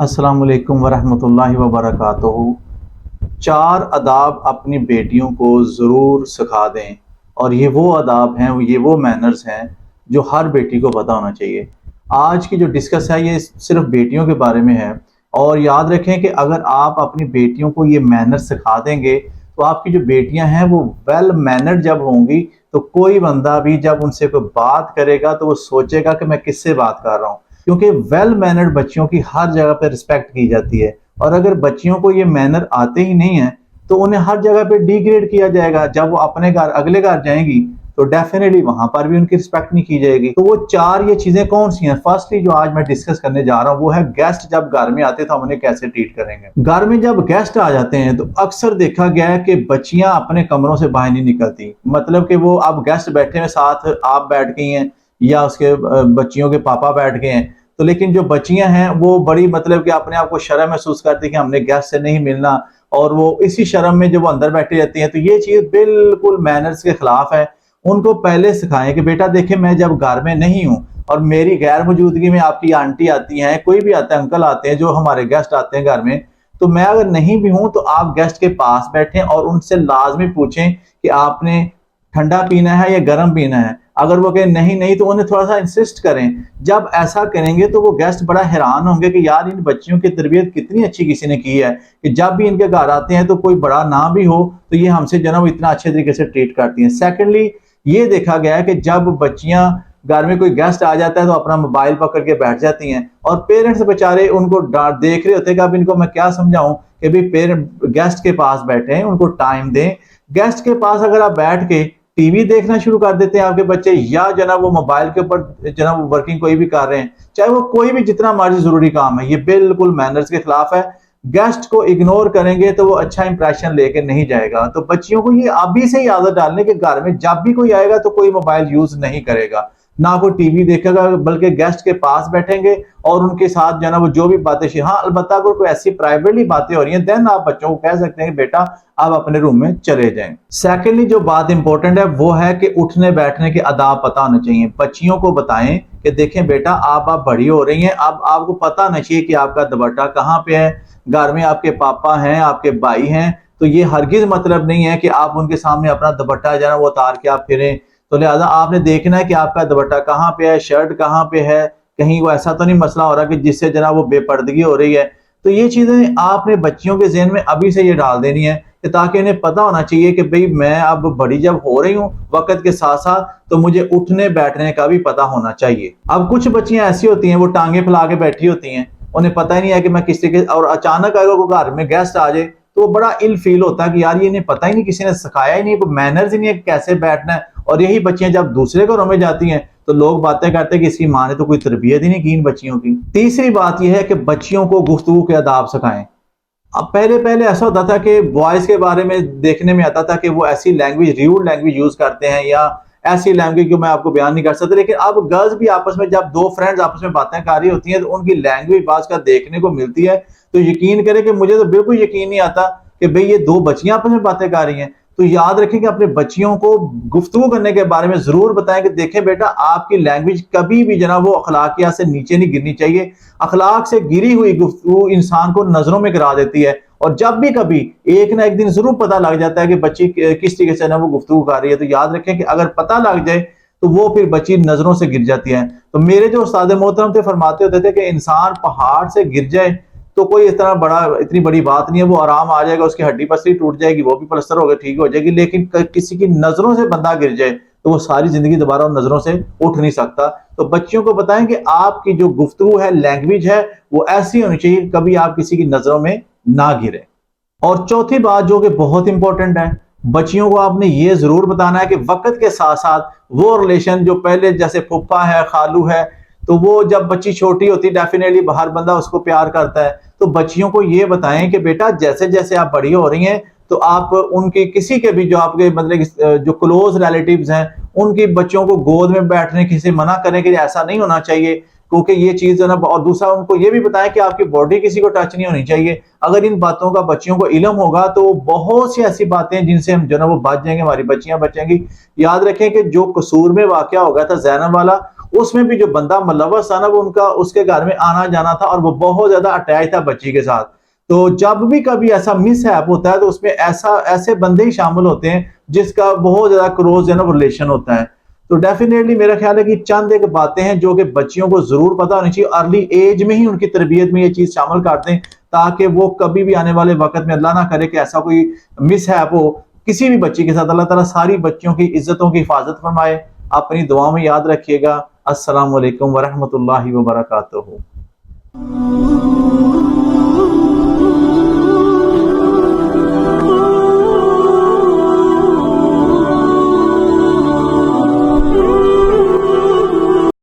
अस्सलाम वालेकुम वरहमतुल्लाहि वबरकातुहू। 4 आदाब अपनी बेटियों को ज़रूर सिखा दें और ये वो आदाब हैं, ये वो मैनर्स हैं जो हर बेटी को पता होना चाहिए। आज की जो डिस्कस है ये सिर्फ बेटियों के बारे में है और याद रखें कि अगर आप अपनी बेटियों को ये मैनर्स सिखा देंगे तो आपकी जो बेटियां हैं वो वेल मैनर्ड जब होंगी तो कोई बंदा भी जब उनसे कोई बात करेगा तो वो सोचेगा कि मैं किससे बात कर रहा हूँ, क्योंकि वेल मैनर्ड बच्चियों की हर जगह पे रिस्पेक्ट की जाती है। और अगर बच्चियों को ये मैनर आते ही नहीं है तो उन्हें हर जगह पे डिग्रेड किया जाएगा। जब वो अपने घर अगले घर जाएंगी तो डेफिनेटली वहां पर भी उनकी रिस्पेक्ट नहीं की जाएगी। तो वो 4 ये चीजें कौन सी हैं? फर्स्टली जो आज मैं डिस्कस करने जा रहा हूँ वो है गेस्ट जब घर में आते तो हम उन्हें कैसे ट्रीट करेंगे। घर में जब गेस्ट आ जाते हैं तो अक्सर देखा गया है कि बच्चियां अपने कमरों से बाहर नहीं निकलती, मतलब कि वो अब गेस्ट बैठे हैं, साथ आप बैठ गई हैं या उसके बच्चियों के पापा बैठ गए हैं, तो लेकिन जो बच्चियां हैं वो बड़ी मतलब कि अपने आप को शर्म महसूस करती है कि हमने गेस्ट से नहीं मिलना, और वो इसी शर्म में जब वो अंदर बैठी रहती हैं तो ये चीज बिल्कुल मैनर्स के खिलाफ है। उनको पहले सिखाएं कि बेटा देखें, मैं जब घर में नहीं हूँ और मेरी गैर मौजूदगी में आपकी आंटी आती हैं, कोई भी आता है, अंकल आते हैं, जो हमारे गेस्ट आते हैं घर में, तो मैं अगर नहीं भी हूं तो आप गेस्ट के पास बैठें और उनसे लाजमी पूछें कि आपने ठंडा पीना है या गर्म पीना है। अगर वो कहें नहीं नहीं तो उन्हें थोड़ा सा इंसिस्ट करें। जब ऐसा करेंगे तो वो गेस्ट बड़ा हैरान होंगे कि यार इन बच्चियों की तरबियत कितनी अच्छी किसी ने की है कि जब भी इनके घर आते हैं तो कोई बड़ा ना भी हो तो ये हमसे जो ना वो इतना अच्छे तरीके से ट्रीट करती हैं। सेकेंडली, ये देखा गया है कि जब बच्चियां घर में कोई गेस्ट आ जाता है तो अपना मोबाइल पकड़ के बैठ जाती हैं और पेरेंट्स बेचारे उनको देख रहे होते हैं कि अब इनको मैं क्या समझाऊं कि भाई पेरेंट गेस्ट के पास बैठे हैं, उनको टाइम दें। गेस्ट के पास अगर आप बैठ के टीवी देखना शुरू कर देते हैं आपके बच्चे, या जना वो मोबाइल के ऊपर जना वो वर्किंग कोई भी कर रहे हैं, चाहे वो कोई भी जितना मर्जी जरूरी काम है, ये बिल्कुल मैनर्स के खिलाफ है। गेस्ट को इग्नोर करेंगे तो वो अच्छा इंप्रेशन लेके नहीं जाएगा। तो बच्चियों को ये अभी से ही आदत डालने के घर में जब भी कोई आएगा तो कोई मोबाइल यूज नहीं करेगा, ना कोई टीवी देखेगा, बल्कि गेस्ट के पास बैठेंगे और उनके साथ जो ना वो जो भी बातें, हाँ अलबत्ता अगर कोई ऐसी प्राइवेटली बातें हो रही हैं देन आप बच्चों को कह सकते हैं कि बेटा आप अपने रूम में चले जाएं। सेकेंडली जो बात इंपॉर्टेंट है वो है कि उठने बैठने के आदाब पता होने चाहिए। बच्चियों को बताएं कि देखें बेटा आप बड़ी हो रही हैं, अब आपको पता होना चाहिए कि आपका दुपट्टा कहाँ पे है। घर में आपके पापा हैं, आपके भाई हैं, तो ये हरगिज मतलब नहीं है कि आप उनके सामने अपना दुपट्टा जो है वो उतार के आप फिरें। तो लिहाजा आपने देखना है कि आपका दुपट्टा कहाँ पे है, शर्ट कहाँ पे है, कहीं वो ऐसा तो नहीं मसला हो रहा कि जिससे जनाब वो बेपर्दगी हो रही है। तो ये चीजें आपने बच्चियों के ज़हन में अभी से ये डाल देनी है कि ताकि इन्हें पता होना चाहिए कि भाई मैं अब बड़ी जब हो रही हूँ वक्त के साथ साथ तो मुझे उठने बैठने का भी पता होना चाहिए। अब कुछ बच्चियां ऐसी होती हैं वो टांगे फैला के बैठी होती हैं, उन्हें पता ही नहीं है कि मैं किस तरीके, और अचानक अगर वो घर में गेस्ट आ जाए तो वो बड़ा इल फील होता है कि यार ये इन्हें पता ही नहीं, किसी ने सिखाया ही नहीं, मैनर्स ही नहीं है कैसे बैठना है। और यही बच्चियां जब दूसरे घरों में जाती हैं तो लोग बातें करते हैं कि इसकी माँ ने तो कोई तरबियत ही नहीं की इन बच्चियों की। तीसरी बात यह है कि बच्चियों को गुफ्तगू के आदाब सिखाएं। अब पहले पहले ऐसा होता था कि बॉयज के बारे में देखने में आता था कि वो ऐसी लैंग्वेज, र्यूड लैंग्वेज यूज करते हैं या ऐसी लैंग्वेज जो मैं आपको बयान नहीं कर सकता, लेकिन अब गर्ल्स भी आपस में जब दो फ्रेंड्स आपस में बातें कर रही होती हैं तो उनकी लैंग्वेज बात का देखने को मिलती है। तो यकीन करें कि मुझे तो बिल्कुल यकीन नहीं आता कि भाई ये दो बच्चियां आपस में बातें कर रही हैं। तो याद रखें कि अपने बच्चियों को गुफ्तगू करने के बारे में जरूर बताएं कि देखें बेटा आपकी लैंग्वेज कभी भी जना वो अखलाकियात से नीचे नहीं गिरनी चाहिए। अखलाक से गिरी हुई गुफ्तगू इंसान को नजरों में गिरा देती है और जब भी कभी एक ना एक दिन जरूर पता लग जाता है कि बच्ची किस तरीके से ना वो गुफ्तगू कर रही है। तो याद रखें कि अगर पता लग जाए तो वो फिर बच्ची नजरों से गिर जाती है। तो मेरे जो उस्ताद मोहतरम थे फरमाते होते थे कि इंसान पहाड़ से गिर जाए तो कोई इस तरह इतनी बड़ी बात नहीं है, वो आराम आ जाएगा, उसकी हड्डी पसली टूट जाएगी, वो भी प्लास्टर होकर ठीक हो जाएगी, लेकिन किसी की नजरों से बंदा गिर जाए तो वो सारी जिंदगी दोबारा उन नजरों से उठ नहीं सकता। तो बच्चियों को बताएं कि आपकी जो गुफ्तगू है, लैंग्वेज है, वो ऐसी होनी चाहिए कभी आप किसी की नजरों में ना गिरे। और चौथी बात जो कि बहुत इंपॉर्टेंट है, बच्चियों को आपने ये जरूर बताना है कि वक्त के साथ साथ वो रिलेशन जो पहले जैसे फुप्पा है, खालू है, तो वो जब बच्ची छोटी होती है डेफिनेटली बाहर बंदा उसको प्यार करता है। तो बच्चियों को ये बताएं कि बेटा जैसे जैसे आप बड़ी हो रही हैं तो आप उनके किसी के भी जो आपके मतलब जो क्लोज रिलेटिव्स हैं उनकी बच्चों को गोद में बैठने की से मना करें कि ऐसा नहीं होना चाहिए, क्योंकि ये चीज है ना। और दूसरा उनको ये भी बताएं कि आपकी बॉडी किसी को टच नहीं होनी चाहिए। अगर इन बातों का बच्चियों को इल्म होगा तो बहुत सी ऐसी बातें हैं जिनसे हम जो ना वो बच जाएंगे, हमारी बच्चियां बचेंगी। याद रखें कि जो कसूर में वाकया हो गया था ज़ैनब वाला, उसमें भी जो बंदा मुलव्वस था ना, वो उनका उसके घर में आना जाना था और वो बहुत ज्यादा अटैच था बच्ची के साथ। तो जब भी कभी ऐसा मिसहैप होता है तो उसमें ऐसे बंदे ही शामिल होते हैं जिसका बहुत ज्यादा क्लोज है ना रिलेशन होता है। तो डेफिनेटली मेरा ख्याल है कि चंद एक बातें हैं जो कि बच्चियों को जरूर पता होनी चाहिए, अर्ली एज में ही उनकी तरबियत में ये चीज शामिल कर दें, ताकि वो कभी भी आने वाले वक्त में अल्लाह ना करे कि ऐसा कोई मिसहैप हो किसी भी बच्ची के साथ। अल्लाह ताला सारी बच्चियों की इज्जतों की हिफाजत फरमाए। अपनी दुआ में याद रखिएगा। अस्सलाम वालेकुम वरहमतुल्लाहि वबरकातुहू।